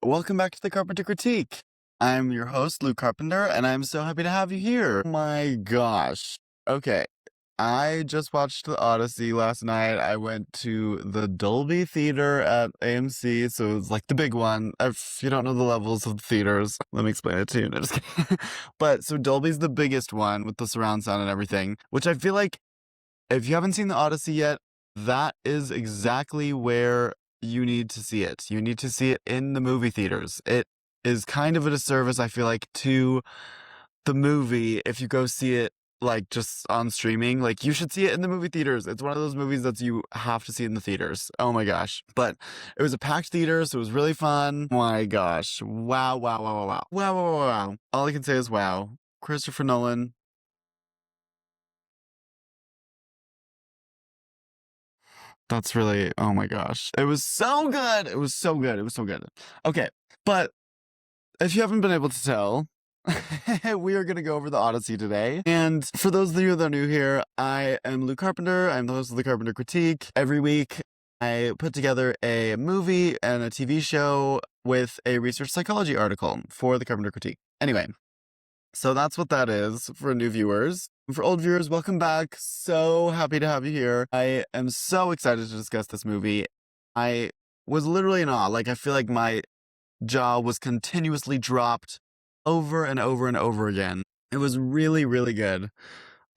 Welcome back to the Carpenter Critique. I'm your host, Luke Carpenter, and I'm so happy to have you here. Oh my gosh. Okay. I just watched the Odyssey last night. I went to the Dolby Theater at AMC, so it was like the big one. If you don't know the levels of the theaters, let me explain it to you. No, just kidding. But so Dolby's the biggest one with the surround sound and everything, which I feel like if you haven't seen the Odyssey yet, that is exactly where you need to see it. You need to see it in the movie theaters. It is kind of a disservice, I feel like, to the movie if you go see it like just on streaming. Like, you should see it in the movie theaters. It's one of those movies that you have to see in the theaters. Oh my gosh. But it was a packed theater, so it was really fun. Oh my gosh. Wow, wow, wow, wow, wow. Wow, wow, wow, wow. All I can say is wow. Christopher Nolan. That's really, oh my gosh. It was so good. It was so good. It was so good. Okay. But if you haven't been able to tell, we are going to go over the Odyssey today. And for those of you that are new here, I am Luke Carpenter. I'm the host of the Carpenter Critique. Every week, I put together a movie and a TV show with a research psychology article for the Carpenter Critique. Anyway, so that's what that is for new viewers. For old viewers, welcome back. So happy to have you here. I am so excited to discuss this movie. I was literally in awe. Like, I feel like my jaw was continuously dropped over and over and over again. It was really, really good.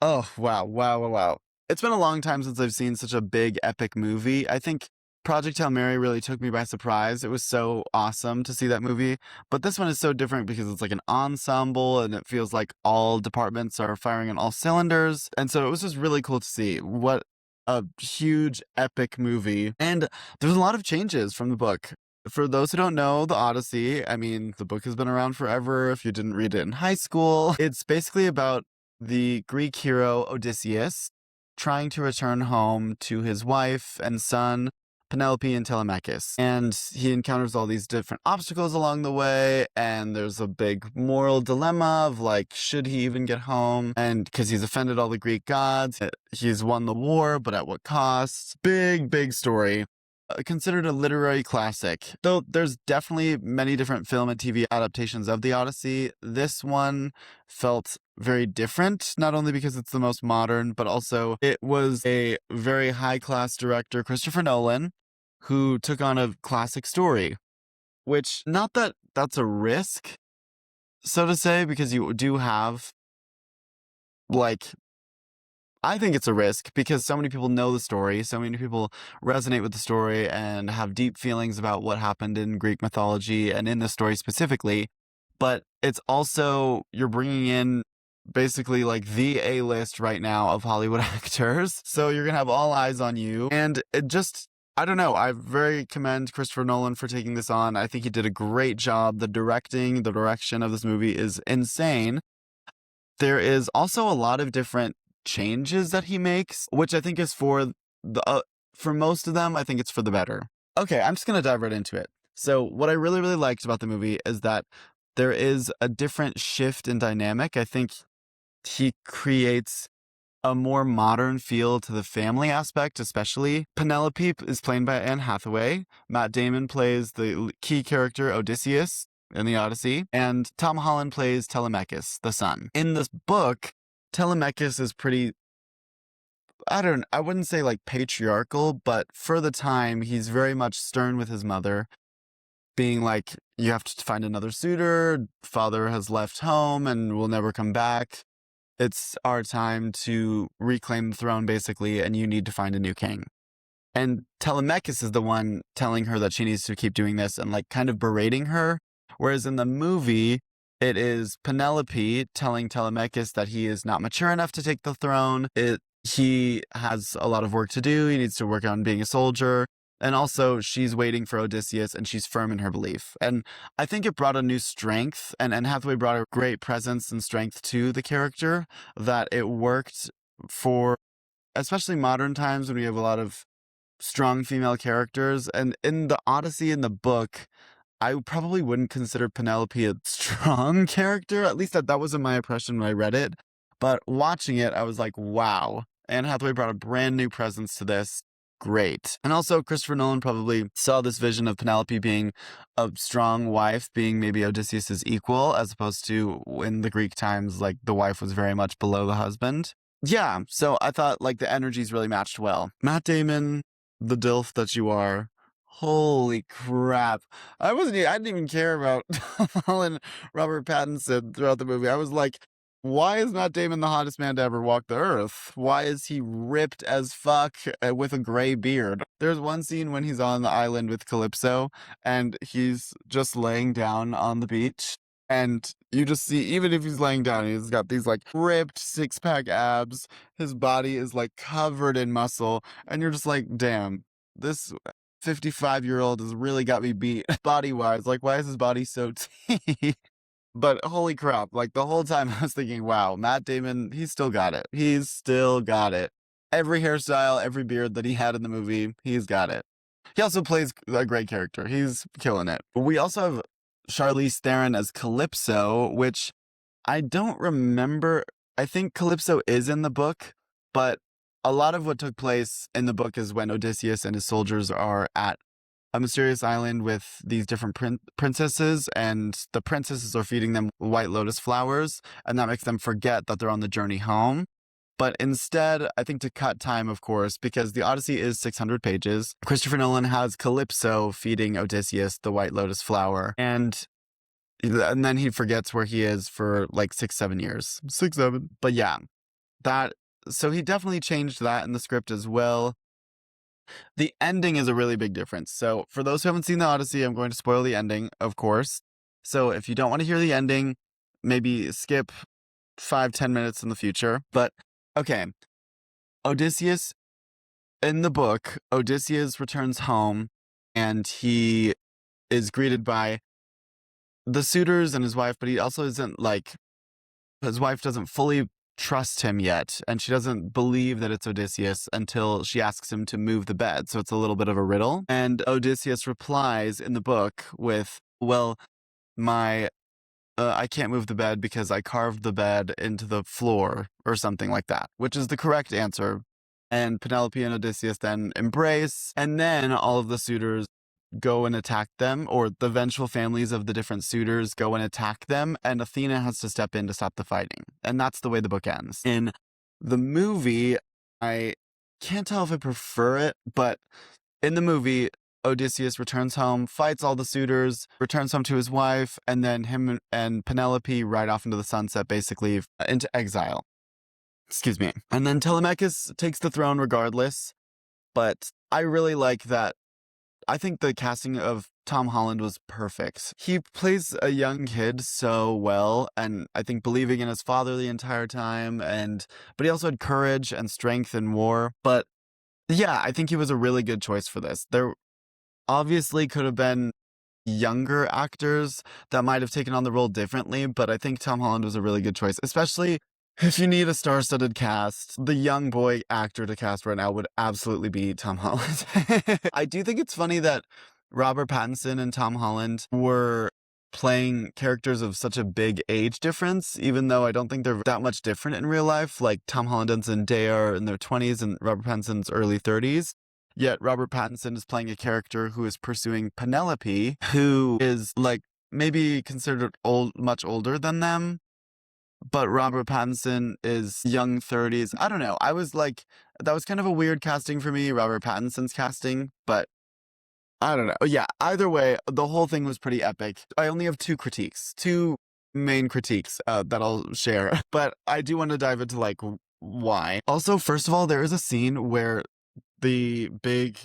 Oh, wow, wow, wow, wow. It's been a long time since I've seen such a big, epic movie. I think Project Hail Mary really took me by surprise. It was so awesome to see that movie. But this one is so different because it's like an ensemble and it feels like all departments are firing on all cylinders. And so it was just really cool to see. What a huge, epic movie. And there's a lot of changes from the book. For those who don't know, the Odyssey, I mean, the book has been around forever. If you didn't read it in high school, it's basically about the Greek hero Odysseus trying to return home to his wife and son, Penelope and Telemachus. And he encounters all these different obstacles along the way, and there's a big moral dilemma of like, should he even get home? And because he's offended all the Greek gods, he's won the war, but at what cost? Big, big story. Considered a literary classic. Though there's definitely many different film and TV adaptations of the Odyssey, this one felt very different, not only because it's the most modern, but also it was a very high-class director, Christopher Nolan, who took on a classic story, which, not that that's a risk, so to say, because you do have, like, I think it's a risk because so many people know the story, so many people resonate with the story and have deep feelings about what happened in Greek mythology and in the story specifically. But it's also, you're bringing in basically like the A-list right now of Hollywood actors. So you're going to have all eyes on you. And it just, I don't know. I very commend Christopher Nolan for taking this on. I think he did a great job. The direction of this movie is insane. There is also a lot of different changes that he makes, which I think is for most of them, I think it's for the better. Okay, I'm just gonna dive right into it. So what I really, really liked about the movie is that there is a different shift in dynamic. I think he creates a more modern feel to the family aspect, especially. Penelope is played by Anne Hathaway. Matt Damon plays the key character Odysseus in the Odyssey, and Tom Holland plays Telemachus, the son. In this book, Telemachus is pretty, I wouldn't say like patriarchal, but for the time, he's very much stern with his mother, being like, you have to find another suitor, father has left home and will never come back. It's our time to reclaim the throne, basically, and you need to find a new king. And Telemachus is the one telling her that she needs to keep doing this and like kind of berating her. Whereas in the movie, it is Penelope telling Telemachus that he is not mature enough to take the throne. He has a lot of work to do. He needs to work on being a soldier. And also, she's waiting for Odysseus, and she's firm in her belief. And I think it brought a new strength, and Hathaway brought a great presence and strength to the character, that it worked for especially modern times when we have a lot of strong female characters. And in the Odyssey, in the book, I probably wouldn't consider Penelope a strong character. At least that wasn't my impression when I read it. But watching it, I was like, wow. Anne Hathaway brought a brand new presence to this. great. And also, Christopher Nolan probably saw this vision of Penelope being a strong wife, being maybe Odysseus's equal, as opposed to in the Greek times, like the wife was very much below the husband. Yeah, so I thought like the energies really matched well. Matt Damon, the DILF that you are. Holy crap. I didn't even care about Tom Holland, Robert Pattinson throughout the movie. I was like, why is Matt Damon the hottest man to ever walk the earth? Why is he ripped as fuck with a gray beard? There's one scene when he's on the island with Calypso and he's just laying down on the beach. And you just see, even if he's laying down, he's got these like ripped 6-pack abs. His body is like covered in muscle. And you're just like, damn, this 55-year-old has really got me beat body-wise. Like, why is his body so T? But holy crap, like the whole time I was thinking, wow, Matt Damon, he's still got it. He's still got it. Every hairstyle, every beard that he had in the movie, he's got it. He also plays a great character. He's killing it. We also have Charlize Theron as Calypso, which I don't remember. I think Calypso is in the book, but a lot of what took place in the book is when Odysseus and his soldiers are at a mysterious island with these different princesses, and the princesses are feeding them white lotus flowers, and that makes them forget that they're on the journey home. But instead, I think to cut time, of course, because the Odyssey is 600 pages, Christopher Nolan has Calypso feeding Odysseus the white lotus flower, and then he forgets where he is for like 6-7 years. 6-7. But yeah, so he definitely changed that in the script as well. The ending is a really big difference. So for those who haven't seen the Odyssey, I'm going to spoil the ending, of course. So if you don't want to hear the ending, maybe skip 5-10 minutes in the future. But okay, Odysseus, in the book, Odysseus returns home and he is greeted by the suitors and his wife, but he also isn't like, his wife doesn't fully trust him yet, and she doesn't believe that it's Odysseus until she asks him to move the bed, so it's a little bit of a riddle. And Odysseus replies in the book with, well, I can't move the bed because I carved the bed into the floor, or something like that, which is the correct answer. And Penelope and Odysseus then embrace, and then all of the suitors go and attack them, or the vengeful families of the different suitors go and attack them, and Athena has to step in to stop the fighting. And that's the way the book ends. In the movie, I can't tell if I prefer it, but in the movie, Odysseus returns home, fights all the suitors, returns home to his wife, and then him and Penelope ride off into the sunset, basically into exile. Excuse me. And then Telemachus takes the throne regardless, but I really like that. I think the casting of Tom Holland was perfect. He plays a young kid so well, and I think believing in his father the entire time, but he also had courage and strength in war. But yeah, I think he was a really good choice for this. There obviously could have been younger actors that might have taken on the role differently, but I think Tom Holland was a really good choice, especially if you need a star-studded cast. The young boy actor to cast right now would absolutely be Tom Holland. I do think it's funny that Robert Pattinson and Tom Holland were playing characters of such a big age difference, even though I don't think they're that much different in real life. Like Tom Holland and Zendaya are in their 20s and Robert Pattinson's early 30s. Yet Robert Pattinson is playing a character who is pursuing Penelope, who is like maybe considered much older than them. But Robert Pattinson is young 30s. I don't know. I was like, that was kind of a weird casting for me, Robert Pattinson's casting, but I don't know. Yeah, either way, the whole thing was pretty epic. I only have two main critiques that I'll share, but I do want to dive into like why. Also, first of all, there is a scene where the big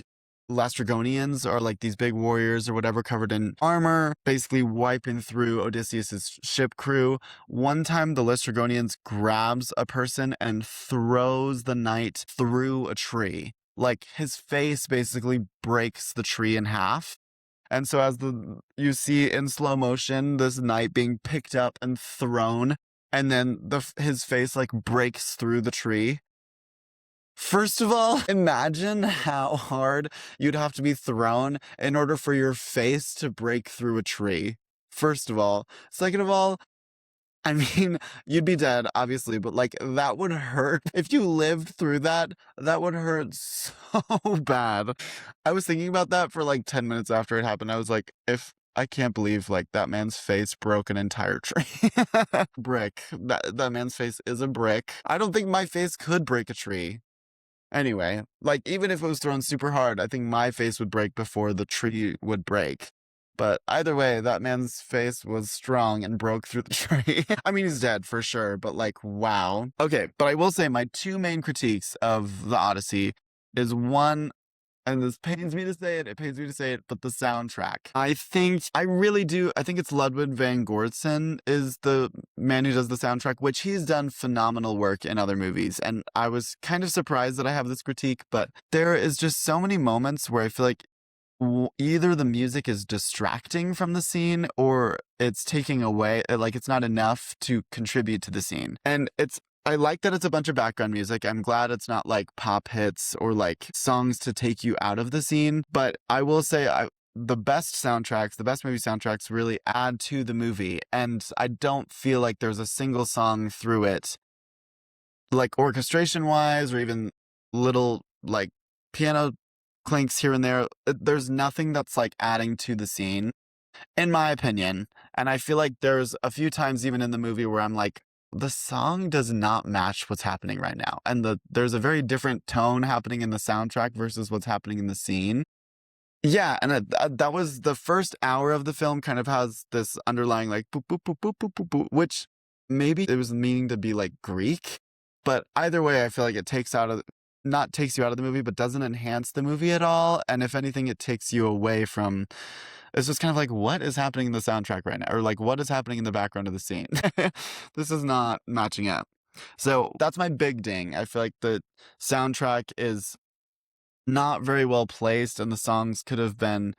Lastrygonians are like these big warriors or whatever covered in armor, basically wiping through Odysseus's ship crew. One time the Lastrygonians grabs a person and throws the knight through a tree. Like his face basically breaks the tree in half. And so as you see in slow motion, this knight being picked up and thrown, and then his face like breaks through the tree. First of all, imagine how hard you'd have to be thrown in order for your face to break through a tree. First of all. Second of all, I mean, you'd be dead, obviously, but like that would hurt. If you lived through that, that would hurt so bad. I was thinking about that for like 10 minutes after it happened. I was like, if I can't believe like that man's face broke an entire tree. Brick. That man's face is a brick. I don't think my face could break a tree. Anyway, like even if it was thrown super hard, I think my face would break before the tree would break. But either way, that man's face was strong and broke through the tree. I mean, he's dead for sure, but like, wow. Okay, but I will say my two main critiques of the Odyssey is one, and this pains me to say it pains me to say it, but the soundtrack. I really do, I think it's Ludwig van Goortzen is the man who does the soundtrack, which he's done phenomenal work in other movies. And I was kind of surprised that I have this critique, but there is just so many moments where I feel like either the music is distracting from the scene or it's taking away, like it's not enough to contribute to the scene. And I like that it's a bunch of background music. I'm glad it's not like pop hits or like songs to take you out of the scene. But I will say the best movie soundtracks really add to the movie. And I don't feel like there's a single song through it, like orchestration wise or even little like piano clinks here and there. There's nothing that's like adding to the scene, in my opinion. And I feel like there's a few times even in the movie where I'm like, the song does not match what's happening right now. And there's a very different tone happening in the soundtrack versus what's happening in the scene. Yeah, and that was the first hour of the film kind of has this underlying like boop, boop, boop, boop, boop, boop, boop, which maybe it was meaning to be like Greek. But either way, I feel like it not takes you out of the movie, but doesn't enhance the movie at all. And if anything, it takes you away from, it's just kind of like, what is happening in the soundtrack right now? Or like, what is happening in the background of the scene? This is not matching up. So that's my big ding. I feel like the soundtrack is not very well placed and the songs could have been,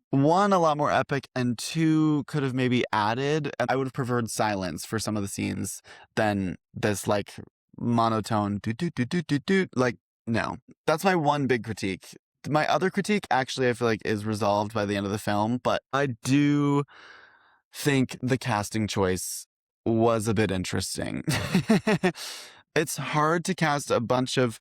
one, a lot more epic, and two, could have maybe added. And I would have preferred silence for some of the scenes than this like monotone do do do do do do. Like, no. That's my one big critique. My other critique actually I feel like is resolved by the end of the film, but I do think the casting choice was a bit interesting. It's hard to cast a bunch of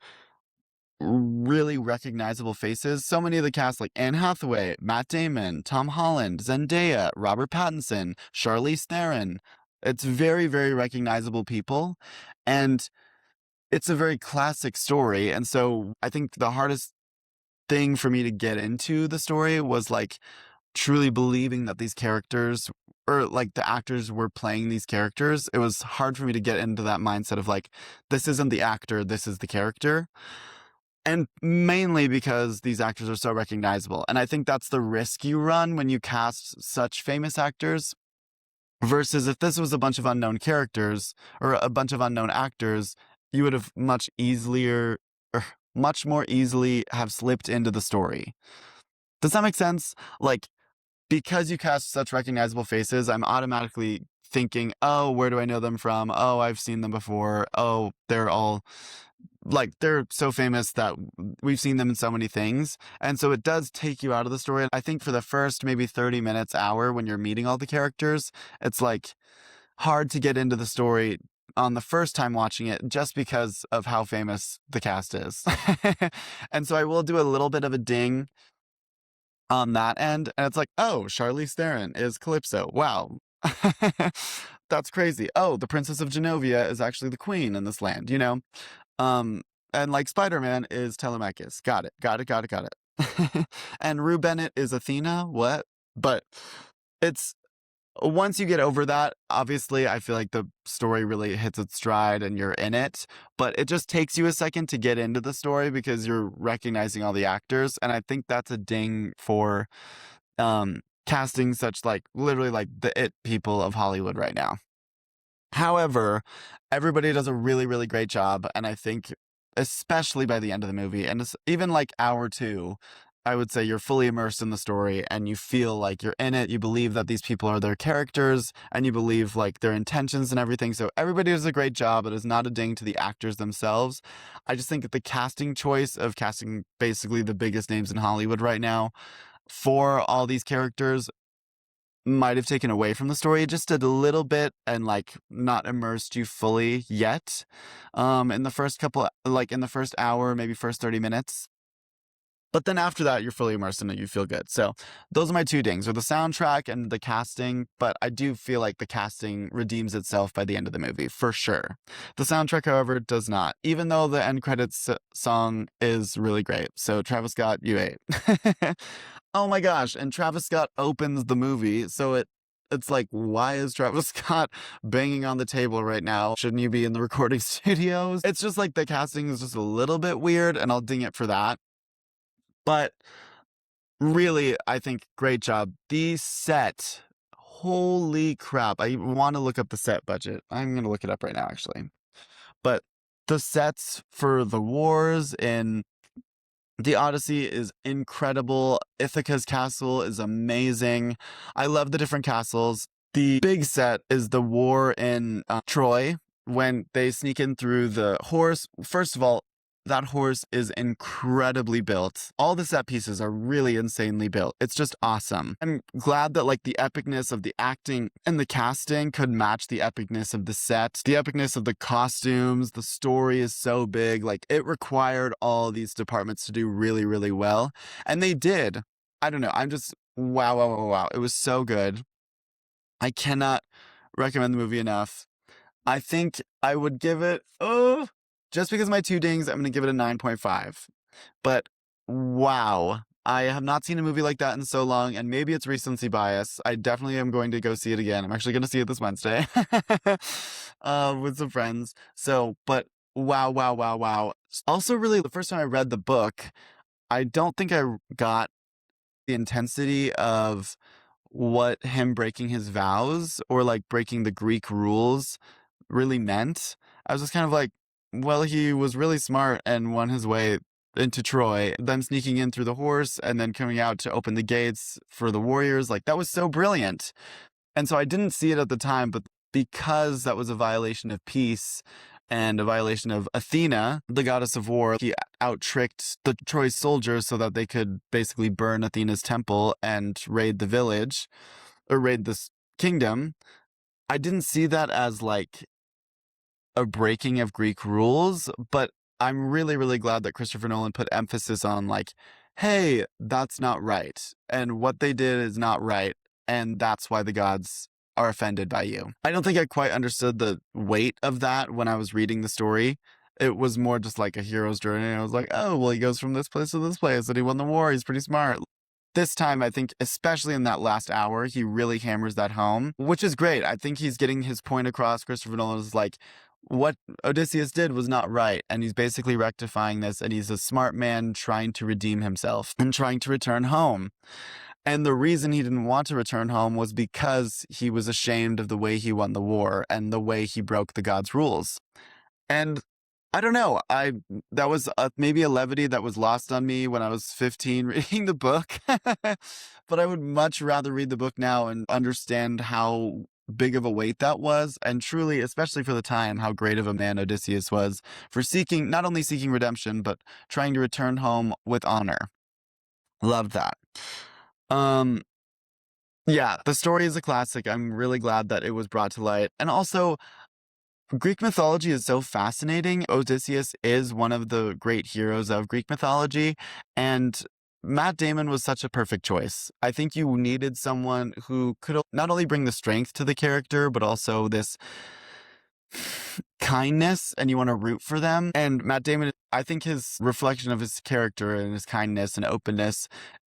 really recognizable faces. So many of the cast, like Anne Hathaway, Matt Damon, Tom Holland, Zendaya, Robert Pattinson, Charlize Theron. It's very, very recognizable people. And it's a very classic story. And so I think the hardest thing for me to get into the story was like truly believing that these characters or like the actors were playing these characters. It was hard for me to get into that mindset of like, this isn't the actor, this is the character. And mainly because these actors are so recognizable. And I think that's the risk you run when you cast such famous actors. Versus if this was a bunch of unknown characters or a bunch of unknown actors, you would have much more easily have slipped into the story. Does that make sense? Like, because you cast such recognizable faces, I'm automatically thinking, oh, where do I know them from? Oh, I've seen them before. Oh, they're all like, they're so famous that we've seen them in so many things. And so it does take you out of the story. I think for the first maybe 30 minutes, hour, when you're meeting all the characters, it's like hard to get into the story on the first time watching it just because of how famous the cast is. And so I will do a little bit of a ding on that end. And it's like, oh, Charlize Theron is Calypso. Wow. That's crazy. Oh, the Princess of Genovia is actually the queen in this land, you know? And like Spider-Man is Telemachus. Got it. And Rue Bennett is Athena. What? But it's, once you get over that, obviously, I feel like the story really hits its stride and you're in it. But it just takes you a second to get into the story because you're recognizing all the actors. And I think that's a ding for casting such like literally like the it people of Hollywood right now. However, everybody does a really, really great job. And I think, especially by the end of the movie, and even like hour two, I would say you're fully immersed in the story and you feel like you're in it. You believe that these people are their characters and you believe like their intentions and everything. So everybody does a great job. It is not a ding to the actors themselves. I just think that the casting choice of casting basically the biggest names in Hollywood right now for all these characters might have taken away from the story just a little bit and like not immersed you fully yet. In the first couple, like in the first hour, maybe first 30 minutes. But then after that, you're fully immersed in it. You feel good. So those are my two dings, or the soundtrack and the casting. But I do feel like the casting redeems itself by the end of the movie, for sure. The soundtrack, however, does not, even though the end credits song is really great. So Travis Scott, you ate. Oh my gosh. And Travis Scott opens the movie. So it's like, why is Travis Scott banging on the table right now? Shouldn't you be in the recording studios? It's just like the casting is just a little bit weird, and I'll ding it for that. But really, I think great job. The set, holy crap. I want to look up the set budget. I'm going to look it up right now, actually. But the sets for the wars in the Odyssey is incredible. Ithaca's castle is amazing. I love the different castles. The big set is the war in Troy, when they sneak in through the horse. First of all, that horse is incredibly built. All the set pieces are really insanely built. It's just awesome. I'm glad that like the epicness of the acting and the casting could match the epicness of the set. The epicness of the costumes, the story is so big. Like it required all these departments to do really, really well. And they did. I don't know. I'm just, wow, wow, wow, wow. It was so good. I cannot recommend the movie enough. I think I would give it, just because of my two dings, I'm going to give it a 9.5. But wow, I have not seen a movie like that in so long, and maybe it's recency bias. I definitely am going to go see it again. I'm actually going to see it this Wednesday with some friends. So, but wow, wow, wow, wow. Also, really, the first time I read the book, I don't think I got the intensity of what him breaking his vows or like breaking the Greek rules really meant. I was just kind of like, well, he was really smart and won his way into Troy, then sneaking in through the horse and then coming out to open the gates for the warriors. Like, that was so brilliant. And so I didn't see it at the time, but because that was a violation of peace and a violation of Athena, the goddess of war, he out-tricked the Troy soldiers so that they could basically burn Athena's temple and raid the village, or raid this kingdom. I didn't see that as like a breaking of Greek rules, but I'm really, really glad that Christopher Nolan put emphasis on like, hey, that's not right. And what they did is not right. And that's why the gods are offended by you. I don't think I quite understood the weight of that when I was reading the story. It was more just like a hero's journey. I was like, oh, well, he goes from this place to this place and he won the war. He's pretty smart. This time, I think, especially in that last hour, he really hammers that home, which is great. I think he's getting his point across. Christopher Nolan is like, what Odysseus did was not right, and he's basically rectifying this, and he's a smart man trying to redeem himself and trying to return home. And the reason he didn't want to return home was because he was ashamed of the way he won the war and the way he broke the gods' rules. And I don't know, that was maybe a levity that was lost on me when I was 15 reading the book. But I would much rather read the book now and understand how big of a weight that was, and truly, especially for the time, how great of a man Odysseus was for not only seeking redemption, but trying to return home with honor. Love that. Yeah, the story is a classic. I'm really glad that it was brought to light. And also, Greek mythology is so fascinating. Odysseus is one of the great heroes of Greek mythology, and Matt Damon was such a perfect choice. I think you needed someone who could not only bring the strength to the character, but also this kindness, and you want to root for them. And Matt Damon, I think his reflection of his character and his kindness and openness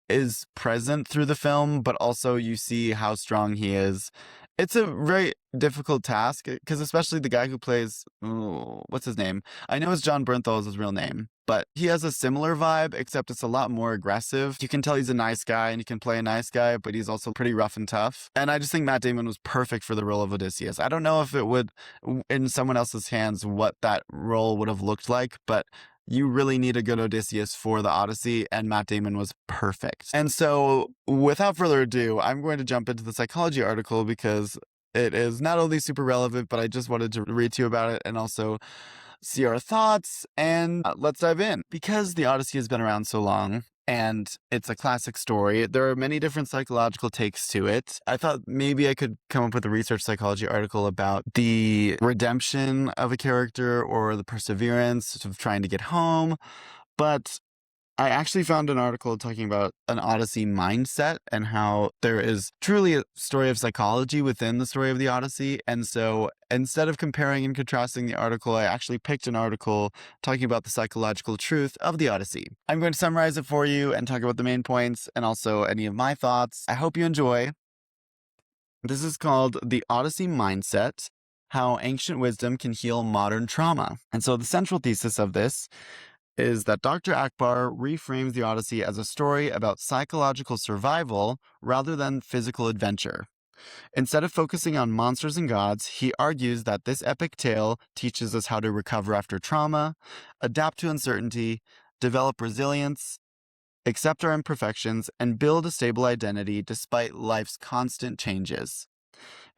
is present through the film, but also you see how strong he is. It's a very difficult task, because especially the guy who plays, what's his name? I know it's John Bernthal is his real name, but he has a similar vibe, except it's a lot more aggressive. You can tell he's a nice guy, and he can play a nice guy, but he's also pretty rough and tough. And I just think Matt Damon was perfect for the role of Odysseus. I don't know if it would, in someone else's hands, what that role would have looked like, but you really need a good Odysseus for the Odyssey, and Matt Damon was perfect. And so, without further ado, I'm going to jump into the psychology article because it is not only super relevant, but I just wanted to read to you about it and also see our thoughts, and let's dive in. Because the Odyssey has been around so long, and it's a classic story. There are many different psychological takes to it. I thought maybe I could come up with a research psychology article about the redemption of a character or the perseverance of trying to get home, but I actually found an article talking about an Odyssey mindset and how there is truly a story of psychology within the story of the Odyssey. And so instead of comparing and contrasting the article, I actually picked an article talking about the psychological truth of the Odyssey. I'm going to summarize it for you and talk about the main points and also any of my thoughts. I hope you enjoy. This is called The Odyssey Mindset: How Ancient Wisdom Can Heal Modern Trauma. And so the central thesis of this is that Dr. Akbar reframes the Odyssey as a story about psychological survival rather than physical adventure. Instead of focusing on monsters and gods, he argues that this epic tale teaches us how to recover after trauma, adapt to uncertainty, develop resilience, accept our imperfections, and build a stable identity despite life's constant changes.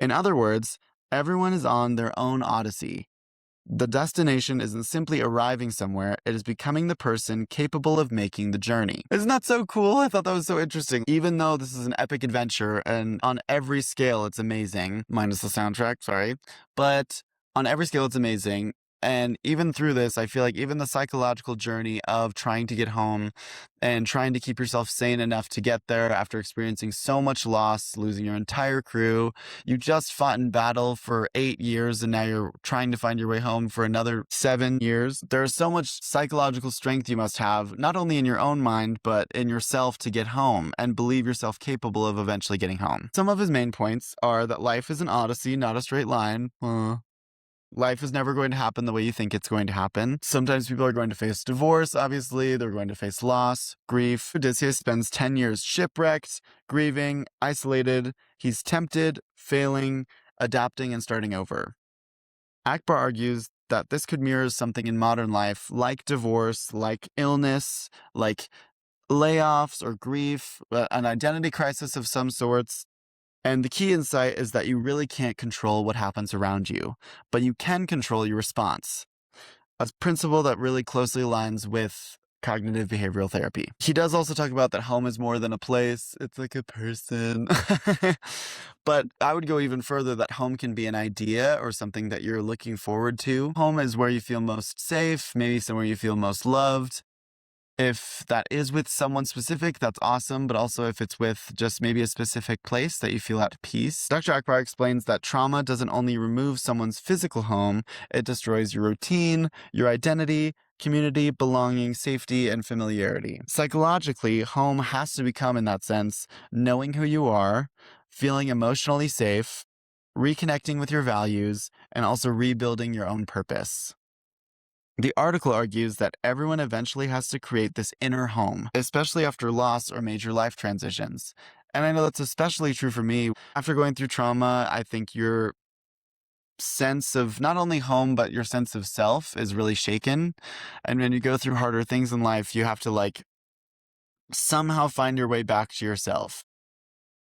In other words, everyone is on their own Odyssey. The destination isn't simply arriving somewhere, it is becoming the person capable of making the journey. Isn't that so cool? I thought that was so interesting. Even though this is an epic adventure and on every scale it's amazing, minus the soundtrack, sorry, but on every scale it's amazing. And even through this, I feel like even the psychological journey of trying to get home and trying to keep yourself sane enough to get there after experiencing so much loss, losing your entire crew, you just fought in battle for 8 years and now you're trying to find your way home for another 7 years. There's so much psychological strength you must have, not only in your own mind, but in yourself to get home and believe yourself capable of eventually getting home. Some of his main points are that life is an odyssey, not a straight line. Life is never going to happen the way you think it's going to happen. Sometimes people are going to face divorce, obviously. They're going to face loss, grief. Odysseus spends 10 years shipwrecked, grieving, isolated. He's tempted, failing, adapting, and starting over. Akbar argues that this could mirror something in modern life, like divorce, like illness, like layoffs or grief, an identity crisis of some sorts. And the key insight is that you really can't control what happens around you, but you can control your response. A principle that really closely aligns with cognitive behavioral therapy. He does also talk about that home is more than a place, it's like a person. But I would go even further, that home can be an idea or something that you're looking forward to. Home is where you feel most safe, maybe somewhere you feel most loved. If that is with someone specific, that's awesome, but also if it's with just maybe a specific place that you feel at peace. Dr. Akbar explains that trauma doesn't only remove someone's physical home, it destroys your routine, your identity, community, belonging, safety, and familiarity. Psychologically, home has to become, in that sense, knowing who you are, feeling emotionally safe, reconnecting with your values, and also rebuilding your own purpose. The article argues that everyone eventually has to create this inner home, especially after loss or major life transitions. And I know that's especially true for me. After going through trauma, I think your sense of not only home, but your sense of self is really shaken. And when you go through harder things in life, you have to somehow find your way back to yourself.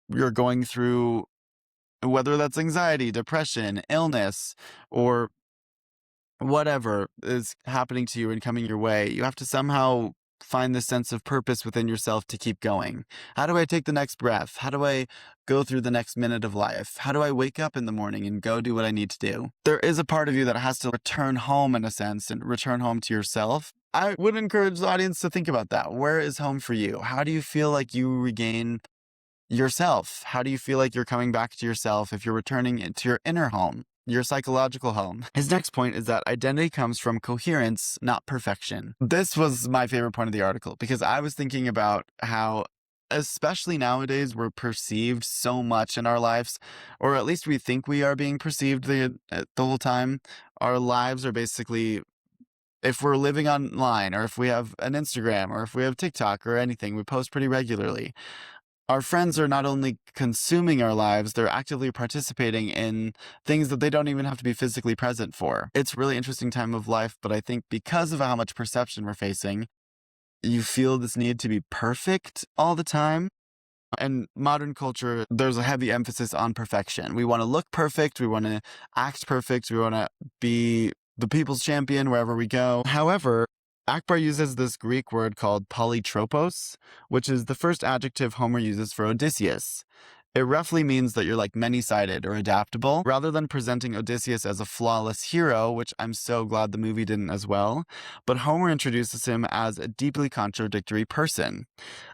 You're going through, whether that's anxiety, depression, illness, or whatever is happening to you and coming your way, you have to somehow find this sense of purpose within yourself to keep going. How do I take the next breath? How do I go through the next minute of life? How do I wake up in the morning and go do what I need to do? There is a part of you that has to return home, in a sense, and return home to yourself. I would encourage the audience to think about that. Where is home for you? How do you feel like you regain yourself? How do you feel like you're coming back to yourself if you're returning into your inner home, your psychological home? His next point is that identity comes from coherence, not perfection. This was my favorite point of the article because I was thinking about how, especially nowadays, we're perceived so much in our lives, or at least we think we are being perceived the whole time. Our lives are basically, if we're living online, or if we have an Instagram, or if we have TikTok or anything, we post pretty regularly. Our friends are not only consuming our lives, they're actively participating in things that they don't even have to be physically present for. It's a really interesting time of life, but I think because of how much perception we're facing, you feel this need to be perfect all the time. In modern culture, there's a heavy emphasis on perfection. We want to look perfect, we want to act perfect, we want to be the people's champion wherever we go. However, Akbar uses this Greek word called polytropos, which is the first adjective Homer uses for Odysseus. It roughly means that you're like many-sided or adaptable, rather than presenting Odysseus as a flawless hero, which I'm so glad the movie didn't as well. But Homer introduces him as a deeply contradictory person.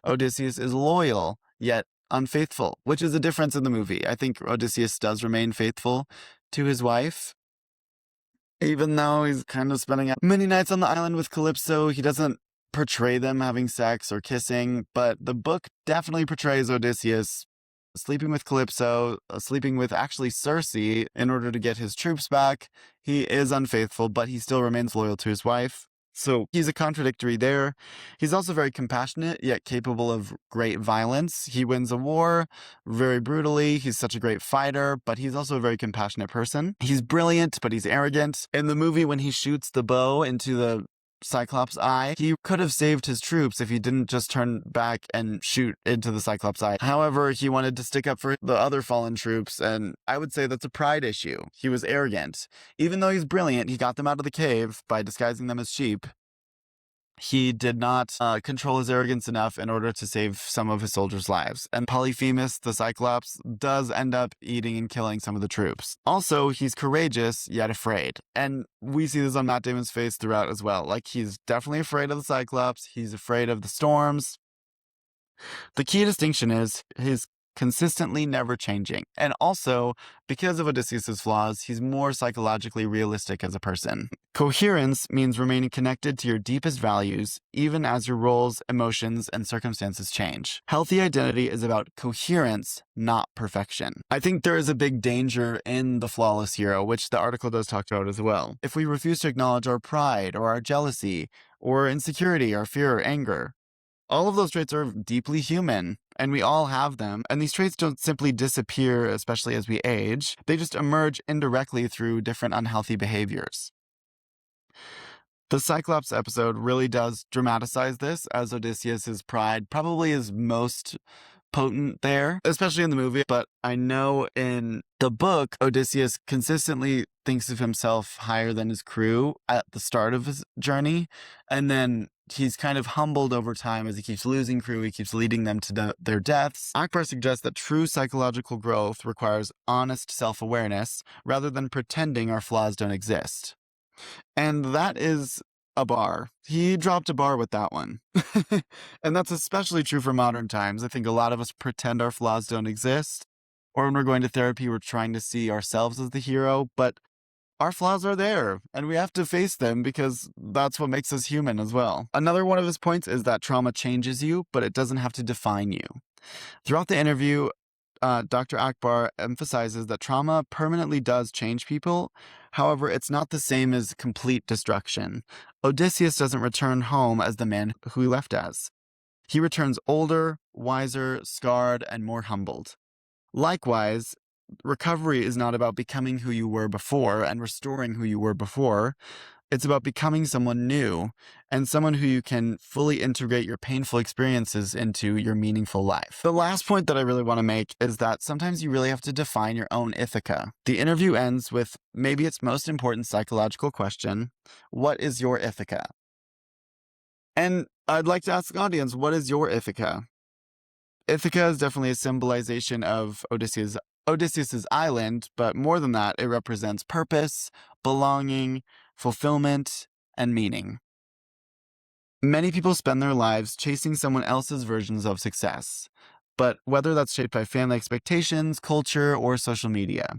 Odysseus is loyal, yet unfaithful, which is a difference in the movie. I think Odysseus does remain faithful to his wife, even though he's kind of spending many nights on the island with Calypso. He doesn't portray them having sex or kissing, but the book definitely portrays Odysseus sleeping with Calypso, sleeping with actually Circe in order to get his troops back. He is unfaithful, but he still remains loyal to his wife. So he's a contradictory there. He's also very compassionate, yet capable of great violence. He wins a war very brutally. He's such a great fighter, but he's also a very compassionate person. He's brilliant, but he's arrogant. In the movie, when he shoots the bow into the Cyclops' eye, he could have saved his troops if he didn't just turn back and shoot into the Cyclops' eye. However, he wanted to stick up for the other fallen troops, and I would say that's a pride issue. He was arrogant. Even though he's brilliant, he got them out of the cave by disguising them as sheep. He did not control his arrogance enough in order to save some of his soldiers' lives. And Polyphemus, the Cyclops, does end up eating and killing some of the troops. Also, he's courageous, yet afraid. And we see this on Matt Damon's face throughout as well. Like, he's definitely afraid of the Cyclops. He's afraid of the storms. The key distinction is his consistently never changing. And also, because of Odysseus' flaws, he's more psychologically realistic as a person. Coherence means remaining connected to your deepest values, even as your roles, emotions, and circumstances change. Healthy identity is about coherence, not perfection. I think there is a big danger in the flawless hero, which the article does talk about as well. If we refuse to acknowledge our pride, or our jealousy, or insecurity, or fear, or anger, all of those traits are deeply human, and we all have them. And these traits don't simply disappear, especially as we age. They just emerge indirectly through different unhealthy behaviors. The Cyclops episode really does dramatize this, as Odysseus' pride probably is most potent there, especially in the movie. But I know in the book, Odysseus consistently thinks of himself higher than his crew at the start of his journey, and then he's kind of humbled over time as he keeps losing crew, he keeps leading them to their deaths. Akbar suggests that true psychological growth requires honest self-awareness rather than pretending our flaws don't exist. And that is a bar. He dropped a bar with that one. And that's especially true for modern times. I think a lot of us pretend our flaws don't exist. Or when we're going to therapy, we're trying to see ourselves as the hero, but our flaws are there, and we have to face them because that's what makes us human as well. Another one of his points is that trauma changes you, but it doesn't have to define you. Throughout the interview, Dr. Akbar emphasizes that trauma permanently does change people. However, it's not the same as complete destruction. Odysseus doesn't return home as the man who he left as. He returns older, wiser, scarred, and more humbled. Likewise, recovery is not about becoming who you were before and restoring who you were before. It's about becoming someone new and someone who you can fully integrate your painful experiences into your meaningful life. The last point that I really want to make is that sometimes you really have to define your own Ithaca. The interview ends with maybe its most important psychological question: what is your Ithaca? And I'd like to ask the audience, what is your Ithaca? Ithaca is definitely a symbolization of Odysseus's island, but more than that, it represents purpose, belonging, fulfillment, and meaning. Many people spend their lives chasing someone else's versions of success, but whether that's shaped by family expectations, culture, or social media.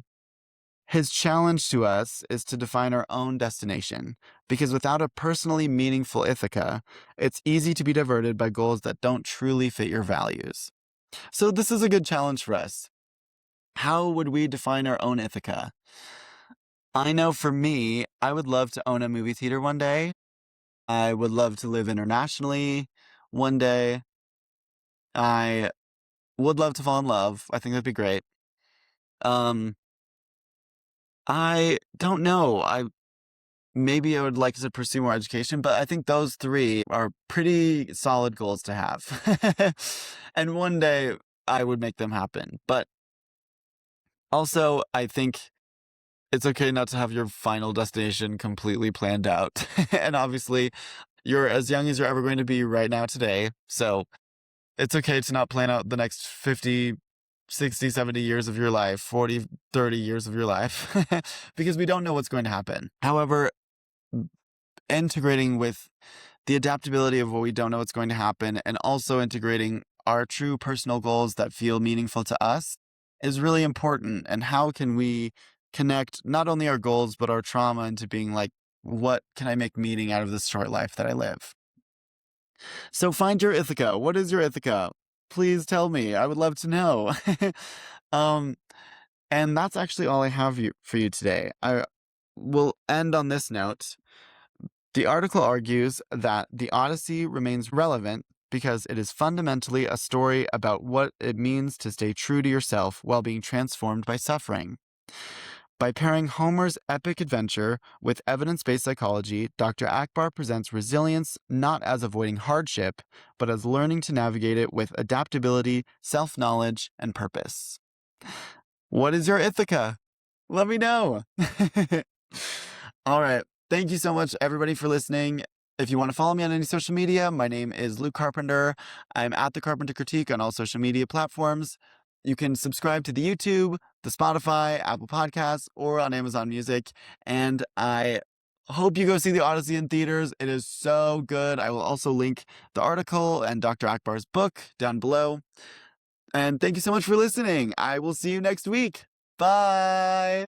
His challenge to us is to define our own destination, because without a personally meaningful Ithaca, it's easy to be diverted by goals that don't truly fit your values. So this is a good challenge for us. How would we define our own Ithaca? I know for me, I would love to own a movie theater one day. I would love to live internationally one day. I would love to fall in love. I think that'd be great. I don't know. Maybe I would like to pursue more education, but I think those three are pretty solid goals to have. And one day I would make them happen. But also, I think it's okay not to have your final destination completely planned out. And obviously, You're as young as you're ever going to be right now today. So it's okay to not plan out the next 50, 60, 70 years of your life, 40, 30 years of your life, because we don't know what's going to happen. However, integrating with the adaptability of what we don't know what's going to happen, and also integrating our true personal goals that feel meaningful to us is really important. And how can we connect not only our goals, but our trauma into being like, what can I make meaning out of this short life that I live? So find your Ithaca. What is your Ithaca? Please tell me. I would love to know. um, and that's actually all I have for you today. I will end on this note. The article argues that the Odyssey remains relevant because it is fundamentally a story about what it means to stay true to yourself while being transformed by suffering. By pairing Homer's epic adventure with evidence-based psychology, Dr. Akbar presents resilience not as avoiding hardship, but as learning to navigate it with adaptability, self-knowledge, and purpose. What is your Ithaca? Let me know. All right. Thank you so much, everybody, for listening. If you want to follow me on any social media, my name is Luke Carpenter. I'm at the Carpenter Critique on all social media platforms. You can subscribe to the YouTube, the Spotify, Apple Podcasts, or on Amazon Music. And I hope you go see the Odyssey in theaters. It is so good. I will also link the article and Dr. Akbar's book down below. And thank you so much for listening. I will see you next week. Bye.